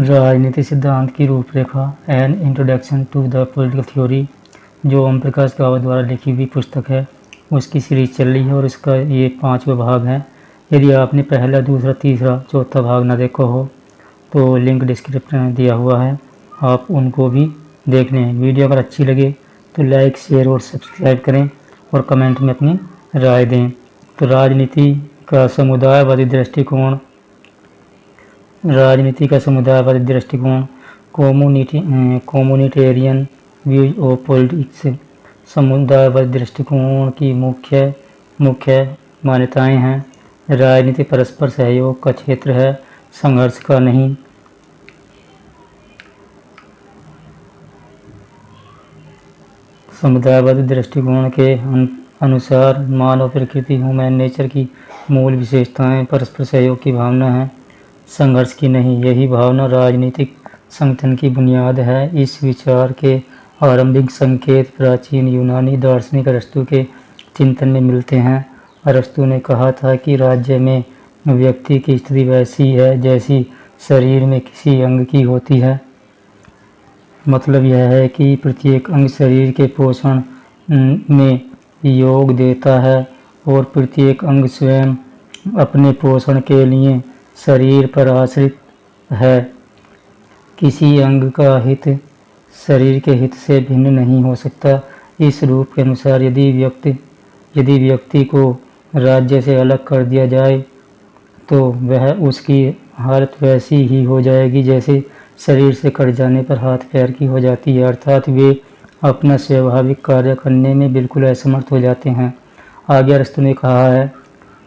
राजनीति सिद्धांत की रूपरेखा an introduction to the political theory, जो ओम प्रकाश रावत द्वारा लिखी हुई पुस्तक है, उसकी सीरीज चल रही है और इसका ये 5वां भाग है। यदि आपने पहला, दूसरा, तीसरा, चौथा भाग ना देखा हो तो लिंक डिस्क्रिप्शन में दिया हुआ है, आप उनको भी देख लें। वीडियो अगर अच्छी लगे तो लाइक, शेयर और सब्सक्राइब करें और कमेंट में अपनी राय दें। तो राजनीति का समुदायवादी दृष्टिकोण कम्युनिटेरियन व्यूज ऑफ पॉलिटिक्स। समुदायवादी दृष्टिकोण की मुख्य मान्यताएं हैं। राजनीति परस्पर सहयोग का क्षेत्र है, संघर्ष का नहीं। समुदायवादी दृष्टिकोण के अनुसार मानव प्रकृति, ह्यूमन नेचर की मूल विशेषताएं परस्पर सहयोग की भावना है, संघर्ष की नहीं। यही भावना राजनीतिक संगठन की बुनियाद है। इस विचार के आरंभिक संकेत प्राचीन यूनानी दार्शनिक अरस्तु के चिंतन में मिलते हैं। अरस्तु ने कहा था कि राज्य में व्यक्ति की स्थिति वैसी है जैसी शरीर में किसी अंग की होती है। मतलब यह है कि प्रत्येक अंग शरीर के पोषण में योग देता है और प्रत्येक अंग स्वयं अपने पोषण के लिए शरीर पर आश्रित है। किसी अंग का हित शरीर के हित से भिन्न नहीं हो सकता। इस रूप के अनुसार यदि व्यक्ति को राज्य से अलग कर दिया जाए तो वह उसकी हालत वैसी ही हो जाएगी जैसे शरीर से कट जाने पर हाथ पैर की हो जाती है, अर्थात वे अपना स्वाभाविक कार्य करने में बिल्कुल असमर्थ हो जाते हैं। आगे अरस्तु ने कहा है,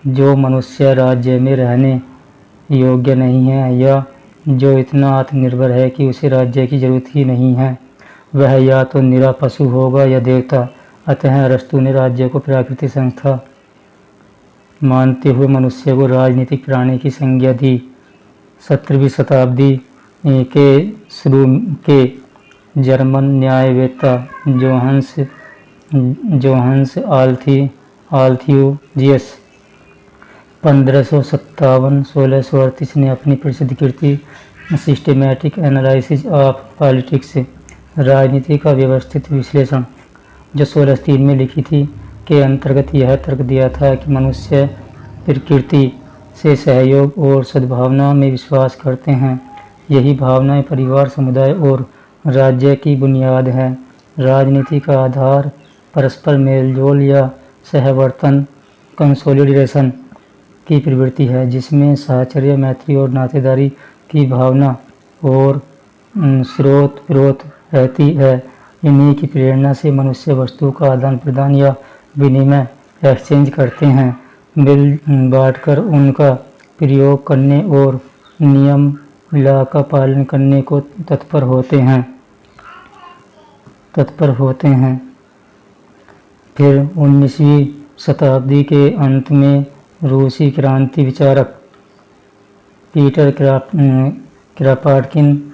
जो मनुष्य राज्य में रहने योग्य नहीं है या जो इतना आत्मनिर्भर है कि उसे राज्य की जरूरत ही नहीं है, वह या तो निरा पशु होगा या देवता। अतः अरस्तु ने राज्य को प्राकृतिक संस्था मानते हुए मनुष्य को राजनीतिक प्राणी की संज्ञा दी। 17वीं शताब्दी के शुरू के जर्मन न्यायवेत्ता जोहान्स आल्थियूजियस 1557-1638 ने अपनी प्रसिद्ध कृति सिस्टेमैटिक एनालिसिस ऑफ पॉलिटिक्स, राजनीति का व्यवस्थित विश्लेषण, जो 1603 में लिखी थी, के अंतर्गत यह तर्क दिया था कि मनुष्य प्रकृति से सहयोग और सद्भावना में विश्वास करते हैं। यही भावनाएं परिवार, समुदाय और राज्य की बुनियाद है। राजनीति का आधार परस्पर मेलजोल या सहवर्तन, कंसोलिडेशन की प्रवृत्ति है, जिसमें साहचर्य, मैत्री और नातेदारी की भावना और स्रोत विरोध रहती है। इन्हीं की प्रेरणा से मनुष्य वस्तु का आदान प्रदान या विनिमय एक्सचेंज करते हैं, मिल बांटकर उनका प्रयोग करने और नियम लॉ का पालन करने को तत्पर होते हैं। फिर 19वीं शताब्दी के अंत में रूसी क्रांति विचारक पीटर क्रापाटकिन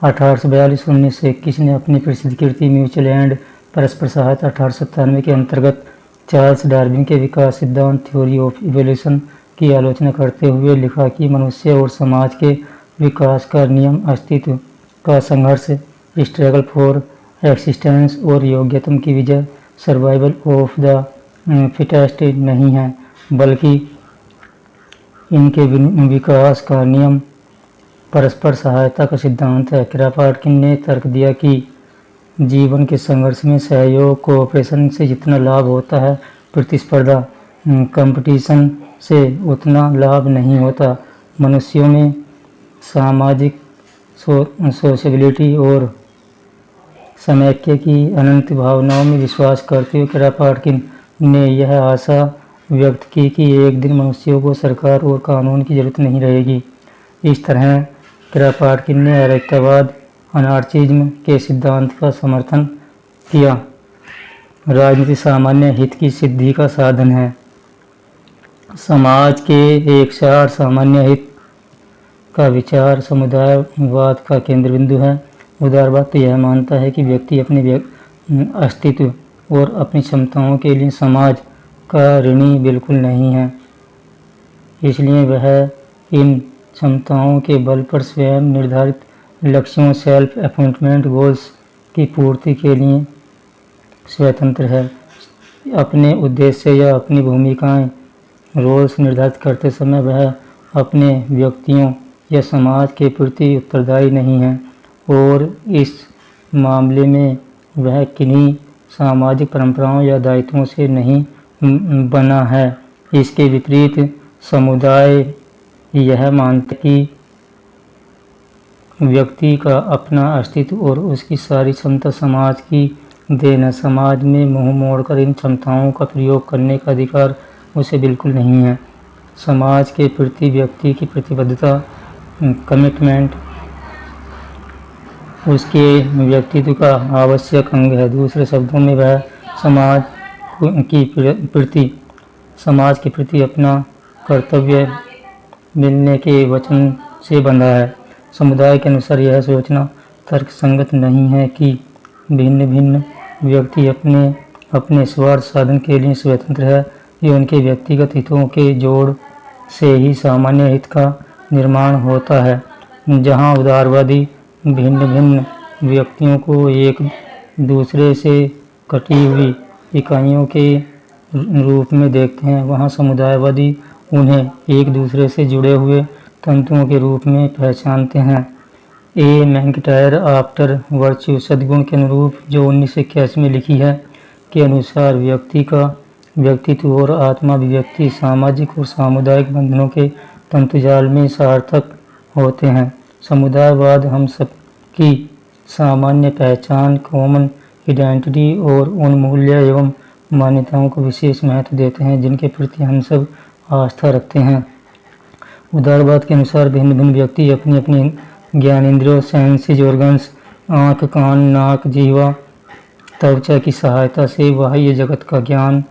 1842-1921 ने अपनी प्रसिद्ध कृति म्यूचुअल एंड परस्पर सहायता 1897 के अंतर्गत चार्ल्स डार्विन के विकास सिद्धांत थ्योरी ऑफ इवोल्यूशन की आलोचना करते हुए लिखा कि मनुष्य और समाज के विकास का नियम अस्तित्व का संघर्ष, स्ट्रगल फॉर एक्सिस्टेंस और योग्यतम की विजय, सर्वाइवल ऑफ द फिटेस्ट नहीं है, बल्कि इनके विकास का नियम परस्पर सहायता का सिद्धांत है। क्रापाटकिन ने तर्क दिया कि जीवन के संघर्ष में सहयोग, कोऑपरेशन से जितना लाभ होता है, प्रतिस्पर्धा, कंपटीशन से उतना लाभ नहीं होता। मनुष्यों में सामाजिक सोशबिलिटी और समैक्य की अनंत भावनाओं में विश्वास करते हुए क्रापाटकिन ने यह आशा व्यक्त की कि एक दिन मनुष्यों को सरकार और कानून की जरूरत नहीं रहेगी। इस तरह क्रापाटकिन ने अराजकतावाद, अनार्चिज्म के सिद्धांत का समर्थन किया। राजनीति सामान्य हित की सिद्धि का साधन है। समाज के एक सार सामान्य हित का विचार समुदायवाद का केंद्र बिंदु है। उदारवाद तो यह मानता है कि व्यक्ति अपने अस्तित्व और अपनी क्षमताओं के लिए समाज का ऋणी बिल्कुल नहीं है, इसलिए वह इन क्षमताओं के बल पर स्वयं निर्धारित लक्ष्यों सेल्फ अपॉइंटमेंट गोल्स की पूर्ति के लिए स्वतंत्र है। अपने उद्देश्य या अपनी भूमिकाएं रोल्स निर्धारित करते समय वह अपने व्यक्तियों या समाज के प्रति उत्तरदायी नहीं है और इस मामले में वह किन्हीं सामाजिक परंपराओं या दायित्वों से नहीं बना है। इसके विपरीत समुदाय यह मानते कि व्यक्ति का अपना अस्तित्व और उसकी सारी क्षमता समाज की देन है। समाज में मुंह मोड़कर इन क्षमताओं का प्रयोग करने का अधिकार उसे बिल्कुल नहीं है। समाज के प्रति व्यक्ति की प्रतिबद्धता कमिटमेंट उसके व्यक्तित्व का आवश्यक अंग है। दूसरे शब्दों में वह समाज के प्रति अपना कर्तव्य मिलने के वचन से बंधा है। समुदाय के अनुसार यह सोचना तर्कसंगत नहीं है कि भिन्न भिन्न व्यक्ति अपने स्वार्थ साधन के लिए स्वतंत्र है। ये उनके व्यक्तिगत हितों के जोड़ से ही सामान्य हित का निर्माण होता है। जहाँ उदारवादी भिन्न भिन्न व्यक्तियों को एक दूसरे से कटी हुई इकाइयों के रूप में देखते हैं, वहाँ समुदायवादी उन्हें एक दूसरे से जुड़े हुए तंतुओं के रूप में पहचानते हैं। ए मैकइंटायर आफ्टर वर्च्यू सद्गुण के अनुरूप जो 1981 में लिखी है के अनुसार व्यक्ति का व्यक्तित्व और आत्मा अभिव्यक्ति सामाजिक और सामुदायिक बंधनों के तंतुजाल में सार्थक होते हैं। समुदायवाद हम सबकी सामान्य पहचान कॉमन आइडेंटिटी और उन मूल्य एवं मान्यताओं को विशेष महत्व देते हैं जिनके प्रति हम सब आस्था रखते हैं। उदारवाद के अनुसार भिन्न भिन्न व्यक्ति अपनी अपनी ज्ञानेंद्रियों सेंसेज ऑर्गन्स आँख कान नाक जीवा त्वचा की सहायता से बाह्य जगत का ज्ञान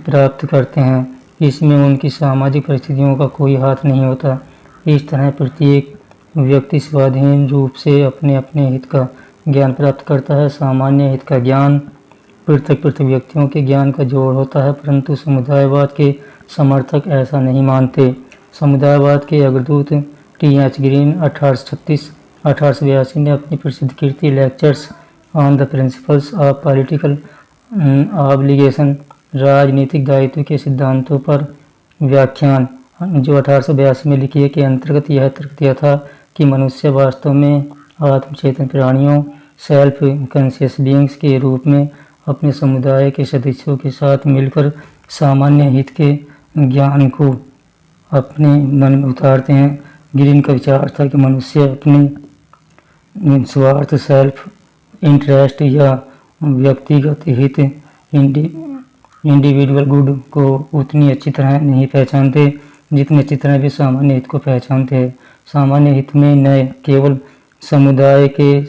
प्राप्त करते हैं। इसमें उनकी सामाजिक परिस्थितियों का कोई हाथ नहीं होता। इस तरह प्रत्येक व्यक्ति स्वाधीन रूप से अपने अपने हित का ज्ञान प्राप्त करता है। सामान्य हित का ज्ञान पृथक व्यक्तियों के ज्ञान का जोड़ होता है, परंतु समुदायवाद के समर्थक ऐसा नहीं मानते। समुदायवाद के अग्रदूत टी.एच. ग्रीन 1886 ने अपनी प्रसिद्ध कीर्ति lectures on the principles of political obligation राजनीतिक दायित्व के सिद्धांतों पर व्याख्यान जो 1882 में लिखी है के अंतर्गत यह तर्क दिया था कि मनुष्य वास्तव में आत्मचेतन प्राणियों सेल्फ कॉन्शियस बीइंग्स के रूप में अपने समुदाय के सदस्यों के साथ मिलकर सामान्य हित के ज्ञान को अपने मन में उतारते हैं। ग्रीन का विचार था कि मनुष्य अपने स्वार्थ सेल्फ इंटरेस्ट या व्यक्तिगत हित इंडिविजुअल गुड को उतनी अच्छी तरह नहीं पहचानते जितनी अच्छी तरह वे सामान्य हित को पहचानते हैं। सामान्य हित में न केवल समुदाय के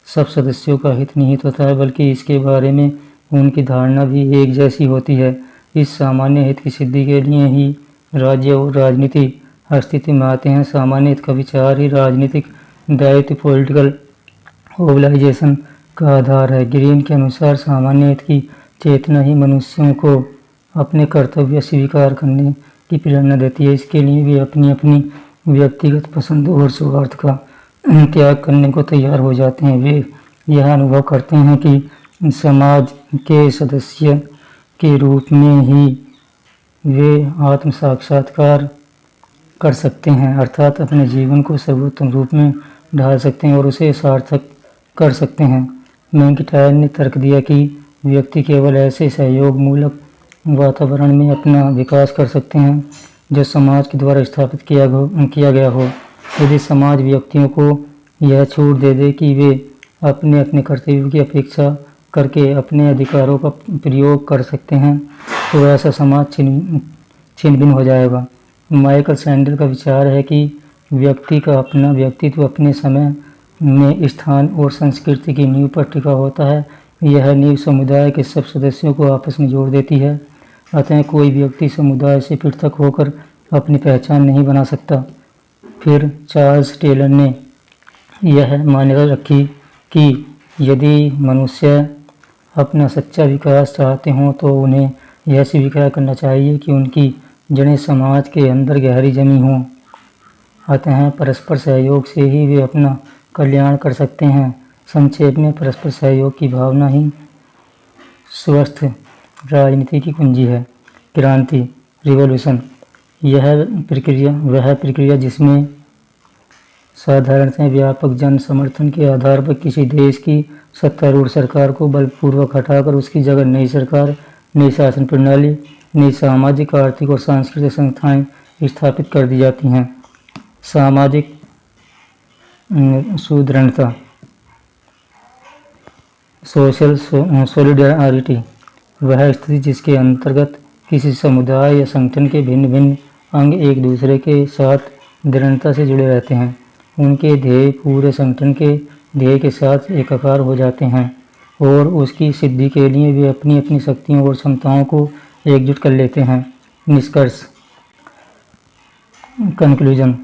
सब सदस्यों का हित निहित होता है बल्कि इसके बारे में उनकी धारणा भी एक जैसी होती है। इस सामान्य हित की सिद्धि के लिए ही राज्य और राजनीति अस्तित्व में आते हैं। सामान्य हित का विचार ही राजनीतिक दायित्व पॉलिटिकल मोबिलाइजेशन का आधार है। ग्रीन के अनुसार सामान्य हित की चेतना ही मनुष्यों को अपने कर्तव्य स्वीकार करने की प्रेरणा देती है। इसके लिए वे अपनी अपनी व्यक्तिगत पसंद और स्वार्थ का त्याग करने को तैयार हो जाते हैं। वे यह अनुभव करते हैं कि समाज के सदस्य के रूप में ही वे आत्म साक्षात्कार कर सकते हैं, अर्थात अपने जीवन को सर्वोत्तम रूप में ढाल सकते हैं और उसे सार्थक कर सकते हैं। मैकइंटायर ने तर्क दिया कि व्यक्ति केवल ऐसे सहयोग मूलक वातावरण में अपना विकास कर सकते हैं जो समाज के द्वारा स्थापित किया गया हो। यदि समाज व्यक्तियों को यह छूट दे दे कि वे अपने अपने कर्तव्य की अपेक्षा करके अपने अधिकारों का प्रयोग कर सकते हैं तो ऐसा समाज छिन्न भिन्न हो जाएगा। माइकल सैंडल का विचार है कि व्यक्ति का अपना व्यक्तित्व अपने समय में स्थान और संस्कृति की नींव पर टिका होता है। यह नींव समुदाय के सब सदस्यों को आपस में जोड़ देती है। अतः कोई व्यक्ति समुदाय से पृथक होकर अपनी पहचान नहीं बना सकता। फिर चार्ल्स टेलर ने यह मान्यता रखी कि यदि मनुष्य अपना सच्चा विकास चाहते हों तो उन्हें यह स्वीकार करना चाहिए कि उनकी जड़ें समाज के अंदर गहरी जमी हों आते हैं। परस्पर सहयोग से ही वे अपना कल्याण कर सकते हैं। संक्षेप में, परस्पर सहयोग की भावना ही स्वस्थ राजनीति की कुंजी है। क्रांति, रिवॉल्यूशन, वह प्रक्रिया जिसमें साधारणतः व्यापक जन समर्थन के आधार पर किसी देश की सत्तारूढ़ सरकार को बलपूर्वक हटाकर उसकी जगह नई सरकार, नई शासन प्रणाली, नई सामाजिक, आर्थिक और सांस्कृतिक संस्थाएं स्थापित कर दी जाती हैं। सामाजिक सुदृढ़ता, सोशल सॉलिडारिटी, वह स्थिति जिसके अंतर्गत किसी समुदाय या संगठन के भिन्न भिन्न अंग एक दूसरे के साथ दृढ़ता से जुड़े रहते हैं। उनके ध्येय पूरे संगठन के ध्येय के साथ एकाकार हो जाते हैं और उसकी सिद्धि के लिए वे अपनी अपनी शक्तियों और क्षमताओं को एकजुट कर लेते हैं। निष्कर्ष, कंक्लूजन,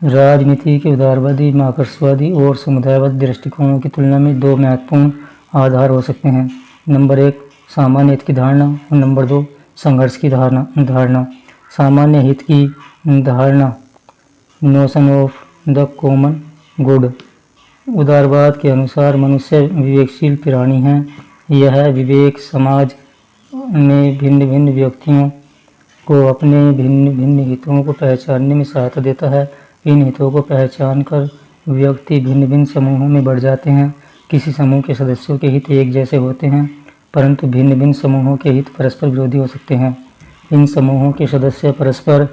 राजनीति के उदारवादी, मार्क्सवादी और समुदायवादी दृष्टिकोणों की तुलना में दो महत्वपूर्ण आधार हो सकते हैं। नंबर 1, सामान्य हित की धारणा और नंबर 2, संघर्ष की धारणा। सामान्य हित की धारणा, notion of the common good. उदारवाद के अनुसार मनुष्य विवेकशील प्राणी है। यह विवेक समाज में भिन्न भिन्न व्यक्तियों को अपने भिन्न भिन्न हितों को पहचानने में सहायता देता है। इन हितों को पहचान कर व्यक्ति भिन्न भिन्न समूहों में बढ़ जाते हैं। किसी समूह के सदस्यों के हित एक जैसे होते हैं, परंतु भिन्न भिन्न समूहों के हित परस्पर विरोधी हो सकते हैं। इन समूहों के सदस्य परस्पर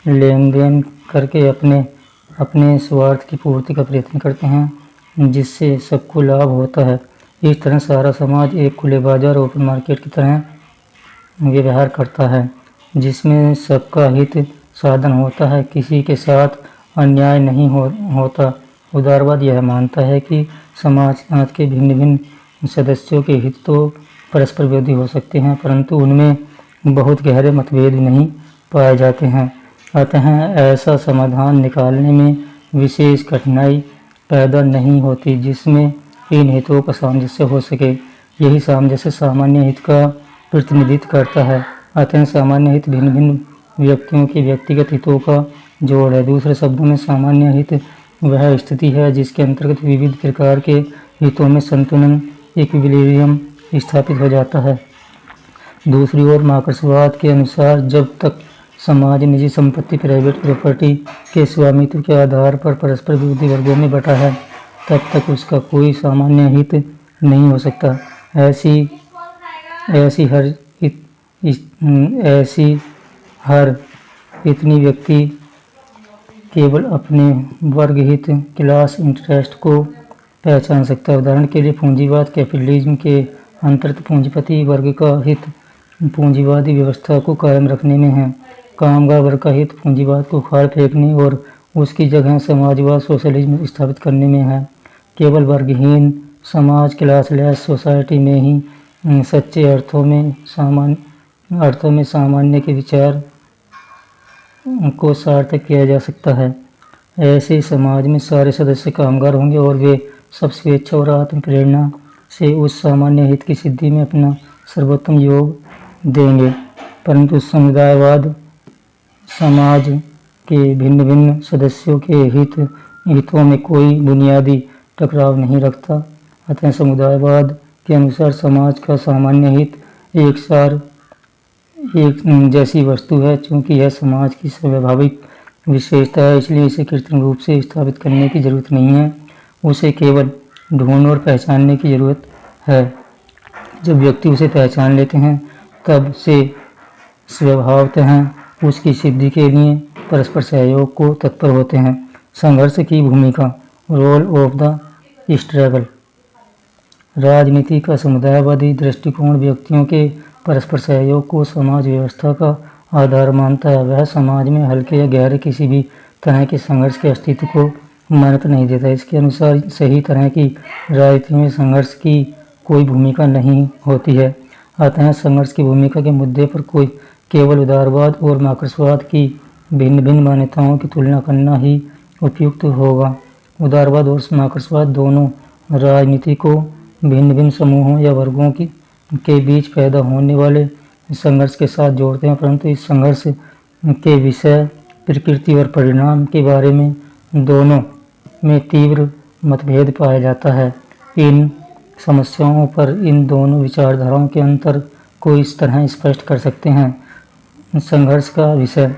लेन देन करके अपने स्वार्थ की पूर्ति का प्रयत्न करते हैं, जिससे सबको लाभ होता है। इस तरह सारा समाज एक खुले बाजार, ओपन मार्केट की तरह व्यवहार करता है, जिसमें सबका हित साधन होता है, किसी के साथ अन्याय नहीं होता। उदारवाद यह मानता है कि समाज के भिन्न भिन्न सदस्यों के हित तो परस्पर विरोधी हो सकते हैं, परंतु उनमें बहुत गहरे मतभेद नहीं पाए जाते हैं। अतः ऐसा समाधान निकालने में विशेष कठिनाई पैदा नहीं होती जिसमें इन हितों का सामंजस्य हो सके। यही सामंजस्य सामान्य हित का प्रतिनिधित्व करता है। अतः सामान्य हित भिन्न भिन्न व्यक्तियों के व्यक्तिगत हितों का जोड़ है। दूसरे शब्दों में, सामान्य हित वह स्थिति है जिसके अंतर्गत विविध प्रकार के हितों में संतुलन, इक्विलिब्रियम स्थापित हो जाता है। दूसरी ओर, मार्क्सवाद के अनुसार जब तक समाज निजी संपत्ति, प्राइवेट प्रॉपर्टी के स्वामित्व के आधार पर परस्पर विरोधी वर्गों में बटा है, तब तक उसका कोई सामान्य हित नहीं हो सकता। ऐसी हर इतनी व्यक्ति केवल अपने वर्ग हित, क्लास इंटरेस्ट को पहचान सकता है। उदाहरण के लिए, पूंजीवाद कैपिटलिज्म के अंतर्गत पूंजीपति वर्ग का हित पूंजीवादी व्यवस्था को कायम रखने में है। कामगार वर्ग का हित पूंजीवाद को उखाड़ फेंकने और उसकी जगह समाजवाद, सोशलिज्म स्थापित करने में है। केवल वर्गहीन समाज, क्लासलेस सोसाइटी में ही सच्चे अर्थों में सामान्य के विचार को सार्थक किया जा सकता है। ऐसे समाज में सारे सदस्य कामगार होंगे और वे सब स्वेच्छा और आत्म प्रेरणा से उस सामान्य हित की सिद्धि में अपना सर्वोत्तम योग देंगे। परंतु समुदायवाद समाज के भिन्न भिन्न सदस्यों के हितों में कोई बुनियादी टकराव नहीं रखता। अतः समुदायवाद के अनुसार समाज का सामान्य हित एक जैसी वस्तु है। चूँकि यह समाज की स्वाभाविक विशेषता है, इसलिए इसे कृत्रिम रूप से स्थापित करने की जरूरत नहीं है, उसे केवल ढूंढ और पहचानने की जरूरत है। जब व्यक्ति उसे पहचान लेते हैं तब से स्वभावतः उसकी सिद्धि के लिए परस्पर सहयोग को तत्पर होते हैं। संघर्ष की भूमिका, रोल ऑफ द स्ट्रगल। राजनीति का समुदायवादी दृष्टिकोण व्यक्तियों के परस्पर सहयोग को समाज व्यवस्था का आधार मानता है। वह समाज में हल्के या गहरे किसी भी तरह के संघर्ष के अस्तित्व को मान्यता नहीं देता। इसके अनुसार सही तरह की राजनीति में संघर्ष की कोई भूमिका नहीं होती है। अतः संघर्ष की भूमिका के मुद्दे पर केवल उदारवाद और मार्क्सवाद की भिन्न भिन्न मान्यताओं की तुलना करना ही उपयुक्त होगा। उदारवाद और मार्क्सवाद दोनों राजनीति को भिन्न भिन्न समूहों या वर्गों के बीच पैदा होने वाले संघर्ष के साथ जोड़ते हैं, परंतु इस संघर्ष के विषय प्रकृति और परिणाम के बारे में दोनों में तीव्र मतभेद पाया जाता है। इन समस्याओं पर इन दोनों विचारधाराओं के अंतर को इस तरह स्पष्ट कर सकते हैं। संघर्ष का विषय,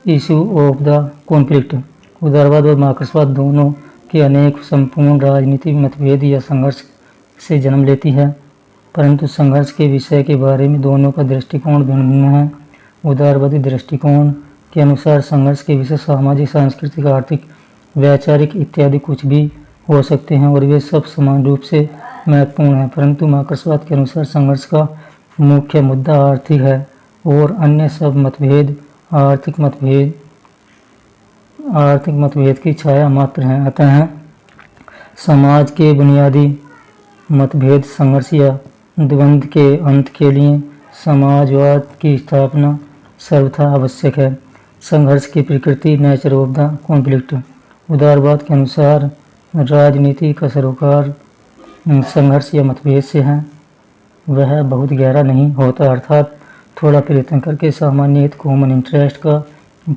इशू ऑफ द कॉन्फ्लिक्ट। उदारवाद और मार्क्सवाद दोनों के अनेक संपूर्ण राजनीतिक मतभेद या संघर्ष से जन्म लेती है, परंतु संघर्ष के विषय के बारे में दोनों का दृष्टिकोण भिन्न भिन्न है। उदारवादी दृष्टिकोण के अनुसार संघर्ष के विषय सामाजिक, सांस्कृतिक, आर्थिक, वैचारिक इत्यादि कुछ भी हो सकते हैं और वे सब समान रूप से महत्वपूर्ण हैं, परंतु मार्क्सवाद के अनुसार संघर्ष का मुख्य मुद्दा आर्थिक है और अन्य सब मतभेद आर्थिक मतभेद की छाया मात्र हैं। अतः समाज के बुनियादी मतभेद, संघर्ष या द्वंद्व के अंत के लिए समाजवाद की स्थापना सर्वथा आवश्यक है। संघर्ष की प्रकृति, नेचर ऑफ द कॉन्फ्लिक्ट। उदारवाद के अनुसार राजनीति का सरोकार संघर्ष या मतभेद से है। वह बहुत गहरा नहीं होता, अर्थात थोड़ा प्रयत्न करके सामान्य हित, कॉमन इंटरेस्ट का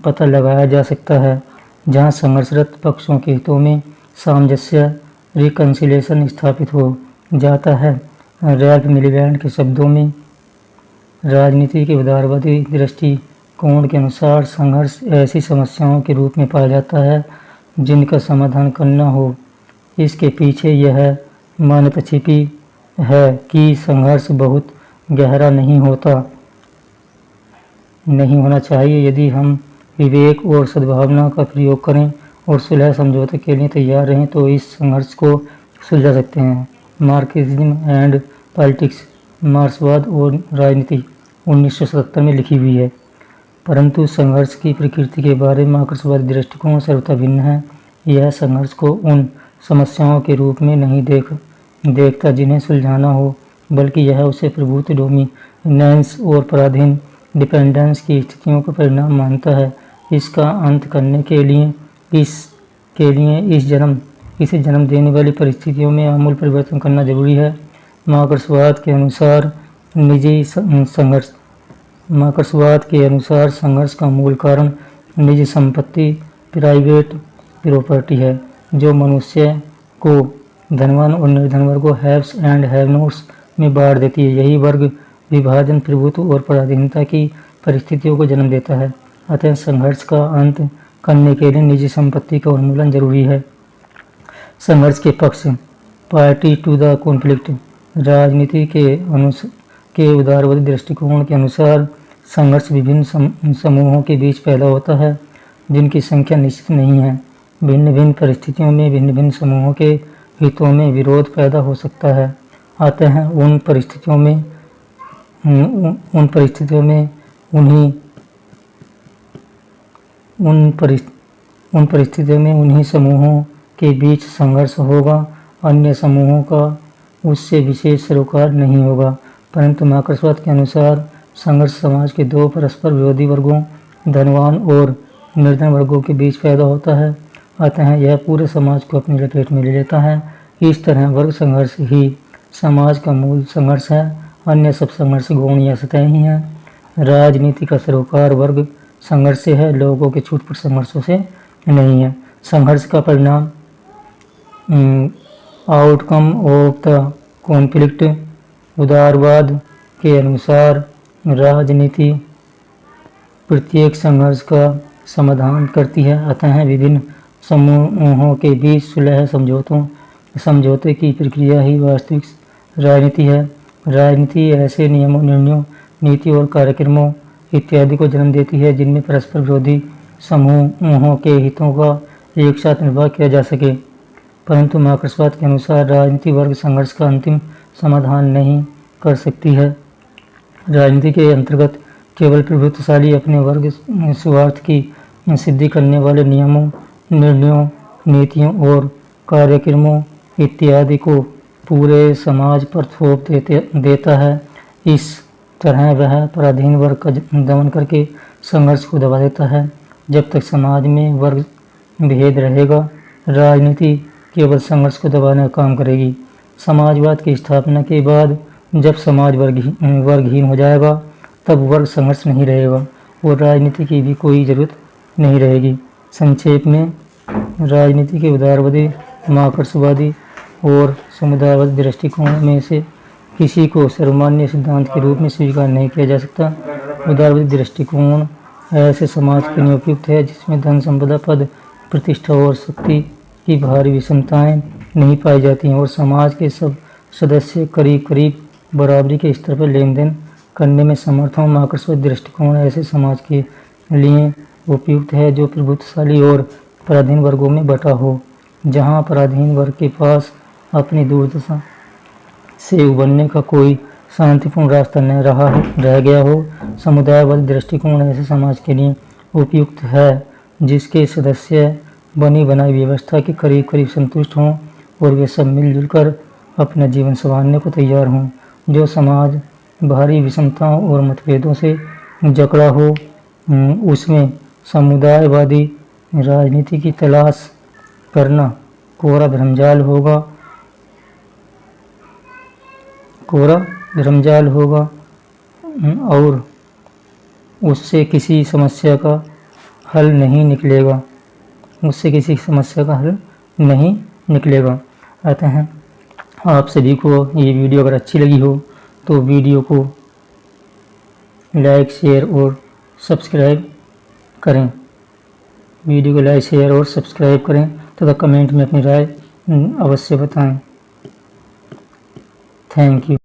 पता लगाया जा सकता है, जहां संघर्षरत पक्षों के हितों में सामंजस्य, रिकन्सिलिएशन स्थापित हो जाता है। रैल्फ मिलीबैंड के शब्दों में, राजनीति के उदारवादी दृष्टिकोण के अनुसार संघर्ष ऐसी समस्याओं के रूप में पाया जाता है जिनका समाधान करना हो। इसके पीछे यह मान्यता छिपी है कि संघर्ष बहुत गहरा नहीं होना चाहिए। यदि हम विवेक और सद्भावना का प्रयोग करें और सुलह समझौते के लिए तैयार रहें तो इस संघर्ष को सुलझा सकते हैं। मार्क्सिज्म एंड पॉलिटिक्स, मार्क्सवाद और राजनीति 1977 में लिखी हुई है, परंतु संघर्ष की प्रकृति के बारे में मार्क्सवादी दृष्टिकोण सर्वथा भिन्न है। यह संघर्ष को उन समस्याओं के रूप में नहीं देखता जिन्हें सुलझाना हो, बल्कि यह उसे प्रभुत्व, डोमिनेंस और पराधीन डिपेंडेंस की स्थितियों का परिणाम मानता है। इसका अंत करने के लिए इसे जन्म देने वाली परिस्थितियों में आमूल परिवर्तन करना जरूरी है। मार्क्सवाद के अनुसार संघर्ष का मूल कारण निजी संपत्ति, प्राइवेट प्रॉपर्टी है, जो मनुष्य को धनवान और निर्धन वर्गों, हैव्स एंड हैव नॉट्स में बांट देती है। यही वर्ग विभाजन, प्रभुत्व और पराधीनता की परिस्थितियों को जन्म देता है। अतः संघर्ष का अंत करने के लिए निजी संपत्ति का उन्मूलन जरूरी है। संघर्ष के पक्ष, पार्टी टू द कॉन्फ्लिक्ट। राजनीति के उदारवादी दृष्टिकोण के अनुसार संघर्ष विभिन्न समूहों के बीच पैदा होता है जिनकी संख्या निश्चित नहीं है। भिन्न भिन्न परिस्थितियों में भिन्न भिन्न समूहों के हितों में विरोध पैदा हो सकता है। अतः उन परिस्थितियों में उन्हीं समूहों के बीच संघर्ष होगा, अन्य समूहों का उससे विशेष सरोकार नहीं होगा। परंतु मार्क्सवाद के अनुसार संघर्ष समाज के दो परस्पर विरोधी वर्गों, धनवान और निर्धन वर्गों के बीच पैदा होता है। अतः यह पूरे समाज को अपनी लपेट में ले लेता है। इस तरह वर्ग संघर्ष ही समाज का मूल संघर्ष है, अन्य सब संघर्ष गौण या सतही हैं। राजनीति का सरोकार वर्ग संघर्ष से है, लोगों के छूटपुट संघर्षों से नहीं है। संघर्ष का परिणाम, आउटकम ऑफ द कॉन्फ्लिक्ट। उदारवाद के अनुसार राजनीति प्रत्येक संघर्ष का समाधान करती है, अतः विभिन्न समूहों के बीच सुलह समझौते की प्रक्रिया ही वास्तविक राजनीति है। राजनीति ऐसे नियमों, निर्णयों, नीति और कार्यक्रमों इत्यादि को जन्म देती है जिनमें परस्पर विरोधी समूहों के हितों का एक साथ निर्वाह किया जा सके। परंतु मार्क्सवाद के अनुसार राजनीति वर्ग संघर्ष का अंतिम समाधान नहीं कर सकती है। राजनीति के अंतर्गत केवल प्रभुत्वशाली अपने वर्ग स्वार्थ की सिद्धि करने वाले नियमों, निर्णयों, नीतियों और कार्यक्रमों इत्यादि को पूरे समाज पर थोप देता है। इस तरह वह पराधीन वर्ग का दमन करके संघर्ष को दबा देता है। जब तक समाज में वर्ग भेद रहेगा, राजनीति केवल संघर्ष को दबाने का काम करेगी। समाजवाद की स्थापना के बाद जब समाज वर्गहीन हो जाएगा, तब वर्ग संघर्ष नहीं रहेगा और राजनीति की भी कोई ज़रूरत नहीं रहेगी। संक्षेप में, राजनीति के उदारवादी, मार्क्सवादी और समुदायवादी दृष्टिकोण में से किसी को सर्वमान्य सिद्धांत के रूप में स्वीकार नहीं किया जा सकता। उदारवादी दृष्टिकोण ऐसे समाज के लिए उपयुक्त है जिसमें धन संपदा, पद प्रतिष्ठा और शक्ति की भारी विषमताएं नहीं पाई जाती हैं और समाज के सब सदस्य करीब करीब बराबरी के स्तर पर लेन देन करने में समर्थ हों। मार्क्सवादी दृष्टिकोण ऐसे समाज के लिए उपयुक्त है जो प्रभुत्वशाली और पराधीन वर्गों में बटा हो, जहां पराधीन वर्ग के पास अपनी दुर्दशा से उबरने का कोई शांतिपूर्ण रास्ता न रह गया हो। समुदायवादी दृष्टिकोण ऐसे समाज के लिए उपयुक्त है जिसके सदस्य बनी बनाई व्यवस्था के करीब करीब संतुष्ट हों और वे सब मिलजुल कर अपना जीवन संवारने को तैयार हों। जो समाज भारी विषमताओं और मतभेदों से जकड़ा हो, उसमें समुदायवादी राजनीति की तलाश करना कोरा भ्रमजाल होगा और उससे किसी समस्या का हल नहीं निकलेगा। अतः आप सभी को ये वीडियो अगर अच्छी लगी हो तो वीडियो को लाइक, शेयर और सब्सक्राइब करें तथा कमेंट में अपनी राय अवश्य बताएं। Thank you.